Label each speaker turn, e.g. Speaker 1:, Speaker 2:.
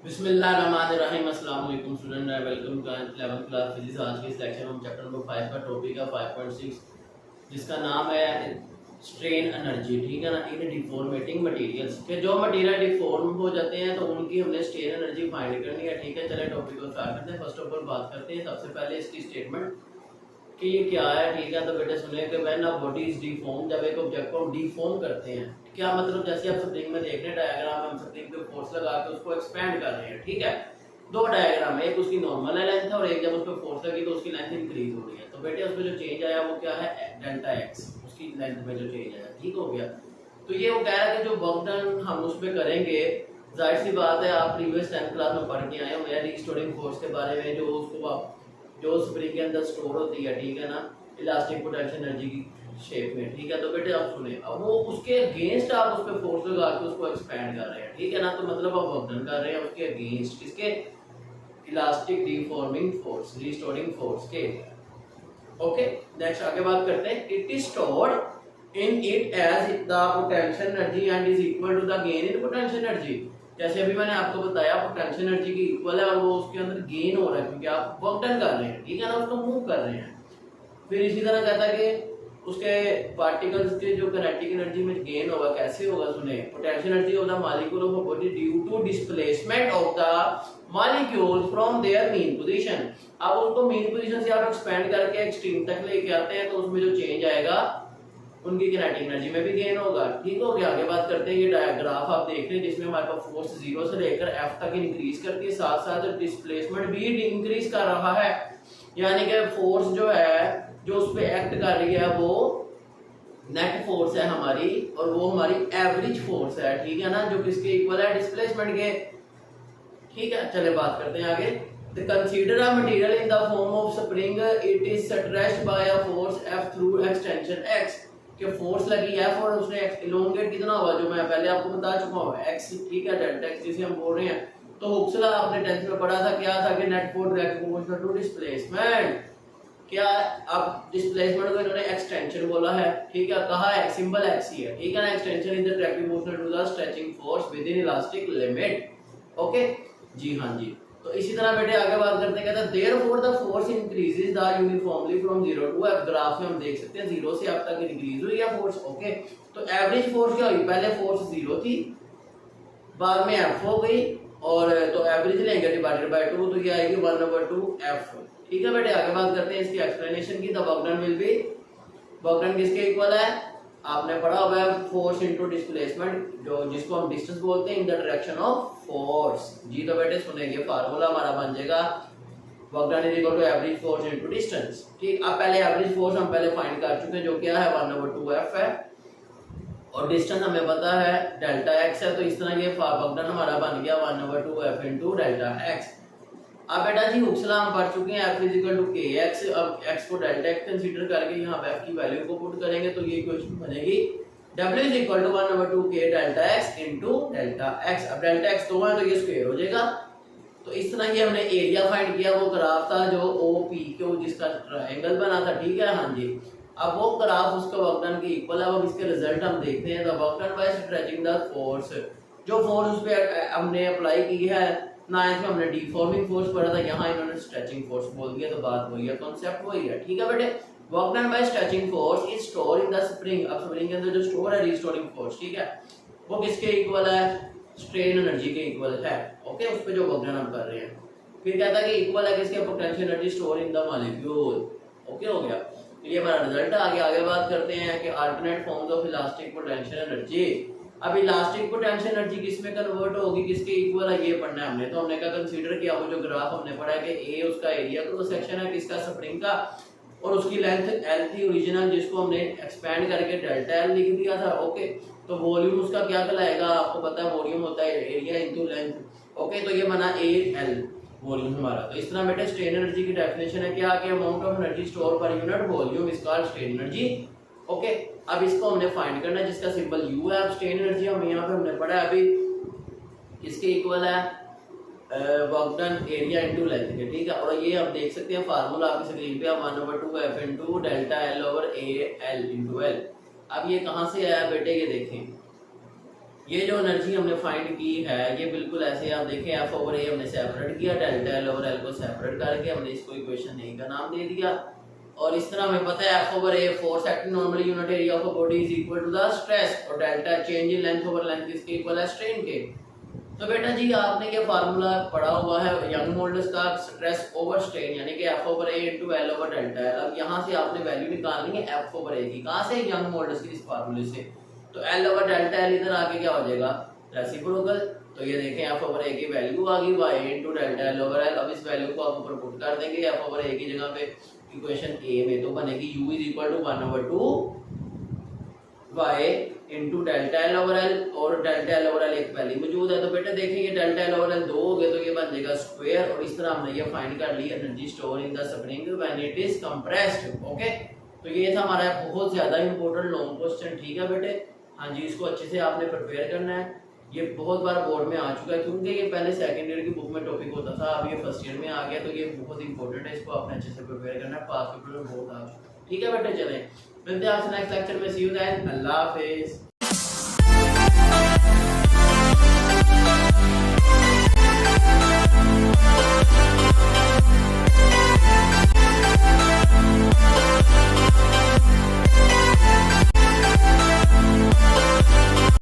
Speaker 1: बिस्मिल्लाहिर्रहमानिर्रहीम। अस्सलाम वालेकुम student, welcome to 11th class physics. आज के इस लेक्चर में हम चैप्टर नंबर 5 का टॉपिक है 5.6, जिसका नाम है स्ट्रेन एनर्जी। ठीक है ना, इन डिफॉर्मेटिंग मटेरियल्स के जो मटेरियल डिफॉर्म हो जाते हैं तो उनकी हमने स्ट्रेन एनर्जी फाइंड करनी है। ठीक है, चले टॉपिक को स्टार्ट करते हैं। फर्स्ट ऑफ ऑल बात करते हैं सबसे पहले इसकी स्टेटमेंट कि ये क्या है। ठीक है, तो बेटे सुने कि when a body is deform, जब एक ऑब्जेक्ट को हम डिफॉर्म करते हैं, क्या मतलब, जैसे आप स्प्रिंग में देख रहे हैं डायग्राम में, हम स्प्रिंग पे फोर्स लगा के उसको एक्सपेंड कर रहे हैं। ठीक है, दो डायग्राम है, एक उसकी नॉर्मल है लेंथ और एक जब उस पर फोर्स लगी तो उसकी लेंथ इंक्रीज हो रही है। तो बेटे उसमें जो चेंज आया वो क्या है, डेल्टा एक्स, उसकी लेंथ में जो चेंज आया। ठीक हो गया। तो ये वो कह रहा है कि जो वर्क डन हम उस पर करेंगे, जाहिर सी बात है आप प्रीवियस 10th क्लास में पढ़ के आए होंगे रीस्टोरिंग फोर्स के बारे में, जो उसको आप जो स्प्रिंग के अंदर स्टोर होती है। ठीक है ना, इलास्टिक पोटेंशियल एनर्जी की शेप में। ठीक है, तो बेटे आप सुने, अब वो उसके अगेंस्ट आप उस पर फोर्स लगा के उसको एक्सपेंड कर रहे हैं। ठीक है ना, तो मतलब आप वर्क डन कर रहे हैं उसके अगेंस्ट, किसके, elastic deforming force, restoring force के। ओके, नेक्स्ट आगे बात करते हैं। It is stored in it as the potential energy and is equal to the gain in potential energy. जैसे अभी मैंने आपको बताया पोटेंशियल एनर्जी की इक्वल है और वो उसके अंदर गेन हो रहा है क्योंकि आप वर्क डन कर रहे हैं। ठीक है ना, उसको मूव कर रहे हैं। फिर इसी तरह कहता है कि उसके पार्टिकल्स के जो काइनेटिक एनर्जी में गेन होगा, कैसे होगा सुने, potential energy of the molecule of a body due to displacement of the molecule from their mean position. अब उसको मीन पोजीशन से आप एक्सपेंड करके एक्सट्रीम तक लेके आते हैं तो उसमें जो चेंज आएगा उनकी काइनेटिक एनर्जी में भी गेन होगा। ठीक हो गया। आगे बात करते हैं। ये डायग्राफ आप देख रहे हैं जिसमें हमारे पास फोर्स 0 से लेकर F तक इंक्रीज करती है, साथ साथ डिस्प्लेसमेंट भी इंक्रीज कर रहा है। यानी कि फोर्स जो है जो उस पर एक्ट कर रही है वो नेट फोर्स है हमारी, और वो हमारी एवरेज फोर्स है। ठीक है ना, जो किसके इक्वल है, डिस्प्लेसमेंट के। ठीक है, चले बात करते हैं आगे। The consider a material in the form of spring, it is stretched by a force F through extension x। कि फोर्स लगी F और उसने इलोंगेट कितना हुआ, जो मैं पहले आपको बता चुका हूँ x। ठीक है, डेल्टा x जिसे हम बोल रहे हैं। तो हुक्सला आपने 10th में पढ़ा था, क्या था कि net force direct proportional to displacement. क्या, अब डिस्प्लेसमेंट को इन्होंने एक्सटेंशन बोला है। ठीक है, कहा है सिंबल x ही है। ठीक है ना, extension is the direct proportional to the stretching force within elastic limit. Okay जी, हाँ जी। तो इसी तरह बेटे आगे बात करते हैं। कहता है therefore the force increases the uniformly from 0 to F। Graph में हम देख सकते हैं 0 से F तक इंक्रीज हुई है फोर्स। ओके, तो एवरेज फोर्स क्या हुई, पहले फोर्स 0 थी, बाद में F हो गई, और तो एवरेज लेंगे डिवाइडेड बाय 2, तो ये आएगी 1/2F। ठीक है बेटे, आगे बात करते हैं इसकी एक्सप्लेनेशन की। The work done will be, work done किसके इक्वल है, आपने पढ़ा हुआ है, फोर्स इनटू डिस्प्लेसमेंट, जो जिसको हम डिस्टेंस बोलते हैं, in the direction of force. जी तो बेटे सुनेंगे, फार्मूला हमारा बन जाएगा work done is equal to average force into distance. ठीक, अब पहले एवरेज फोर्स हम पहले फाइंड कर चुके हैं, जो क्या है 1/2F है, और डिस्टेंस हमें पता है डेल्टा x है। तो इस तरह ये वर्क डन हमारा बन गया 1/2F इनटू डेल्टा x। अब बेटा जी हुक्सला हम पढ़ चुके हैं, F इक्वल टू kx। अब x को डेल्टा x कंसीडर करके यहाँ पे F की वैल्यू को पुट करेंगे तो ये इक्वेशन बनेगी W is equal to 1/2k delta x into delta x। अब डेल्टा x तो है तो ये स्क्वायर हो जाएगा। तो इस तरह ये हमने एरिया फाइंड किया, वो ग्राफ था जो OPQ जिसका ट्रायंगल बना था। ठीक है, हाँ जी। अब वो ग्राफ उसका वर्क डन की इक्वल है। अब इसके रिजल्ट हम देखते हैं। The work done by stretching the force, जो फोर्स उस पे हमने अप्लाई की है, 9th में हमने डिफॉर्मिंग फोर्स पढ़ा था, यहाँ इन्होंने स्ट्रेचिंग फोर्स बोल दिया, तो बात वही है, कॉन्सेप्ट वही है। ठीक है बेटे, work done by stretching force is store in the spring. अब स्प्रिंग के अंदर जो स्टोर है रिस्टोरिंग फोर्स, ठीक है, वो किसके इक्वल है, स्ट्रेन एनर्जी के इक्वल है। ओके, उस पे जो वर्क डन हम कर रहे हैं। फिर कहता है कि इक्वल है किसके, potential energy store in the molecule. Okay हो गया, ये हमारा रिजल्ट आ गया। आगे बात करते हैं कि alternate forms of elastic potential energy. अब इलास्टिक पोटेंशियल एनर्जी किस में कन्वर्ट होगी, किसके इक्वल है, ये पढ़ना है हमने। तो हमने क्या कंसीडर किया, वो जो ग्राफ हमने पढ़ा है कि ए उसका एरिया क्रॉस सेक्शन है किसका, स्प्रिंग का, और उसकी लेंथ L थी ओरिजिनल, जिसको हमने एक्सपेंड करके डेल्टा L लिख दिया था। ओके, तो वॉल्यूम उसका क्या कहलाएगा, आपको पता है वॉल्यूम होता है एरिया इनटू लेंथ। ओके, तो ये बना AL वॉल्यूम हमारा। तो इस तरह बेटे स्ट्रेन एनर्जी की डेफिनेशन है क्या, कि amount of energy store per unit volume is called strain energy. Okay, अब इसको हमने फाइंड करना है जिसका सिंबल U है। अब स्ट्रेन एनर्जी हम यहाँ पे हमने पढ़ा है अभी, किसके इक्वल है, work done area into length के। ठीक है, और ये आप देख सकते हैं फार्मूला आपकी स्क्रीन पे, 1/2F into delta L over AL into L। अब ये कहाँ से आया बेटे, ये देखें, ये जो एनर्जी हमने फाइंड की है ये बिल्कुल ऐसे आप देखें एफ ओवर ए हमने सेपरेट किया, डेल्टा एल ओवर एल को सेपरेट करके हमने इसको इक्वेशन ए का नाम दे दिया। और इस तरह हमें पता है F over A force acting normally unit area of a body is equal to the stress, और delta change in length over length किसके इक्वल है, स्ट्रेन के। तो बेटा जी आपने ये फार्मूला पढ़ा हुआ है यंग मॉडुलस का, स्ट्रेस ओवर स्ट्रेन यानी कि एफ ओवर ए into L over delta L. अब यहाँ से आपने वैल्यू निकालनी है एफ ओवर ए की, कहाँ से, यंग मॉडुलस की इस फार्मूले से। तो एल ओवर डेल्टा एल इधर आके क्या हो जाएगा, रेसिप्रोकल। तो ये देखें एफ ओवर ए की वैल्यू आ गई Y into delta L over L. अब इस वैल्यू को आप ऊपर पुट कर देंगे एफ ओवर ए की जगह पे इक्वेशन ए में, तो बनेगी u is equal to 1/2 y into delta L over L, और डेल्टा एल ओवर एल एक पहले मौजूद है। तो बेटा देखिए ये डेल्टा एल ओवर एल 2 हो गए तो ये बन जाएगा स्क्वायर, और इस तरह हमने ये फाइंड कर ली energy store in the spring when it is compressed. Okay, तो ये था हमारा बहुत ज्यादा इंपॉर्टेंट लॉन्ग क्वेश्चन। ठीक है बेटे, हाँ जी, इसको अच्छे से आपने प्रिपेयर करना है। ये बहुत बार बोर्ड में आ चुका है क्योंकि ये पहले सेकंड ईयर की बुक में टॉपिक होता था, अब ये फर्स्ट ईयर में आ गया, तो ये बहुत इंपॉर्टेंट है, इसको आपने अच्छे से प्रिपेयर करना है। पास पेपर में बहुत आ चुका है। ठीक है बेटे, चलें मिलते हैं आपसे नेक्स्ट लेक्चर में। सी यू देन, अल्लाह हाफिज़।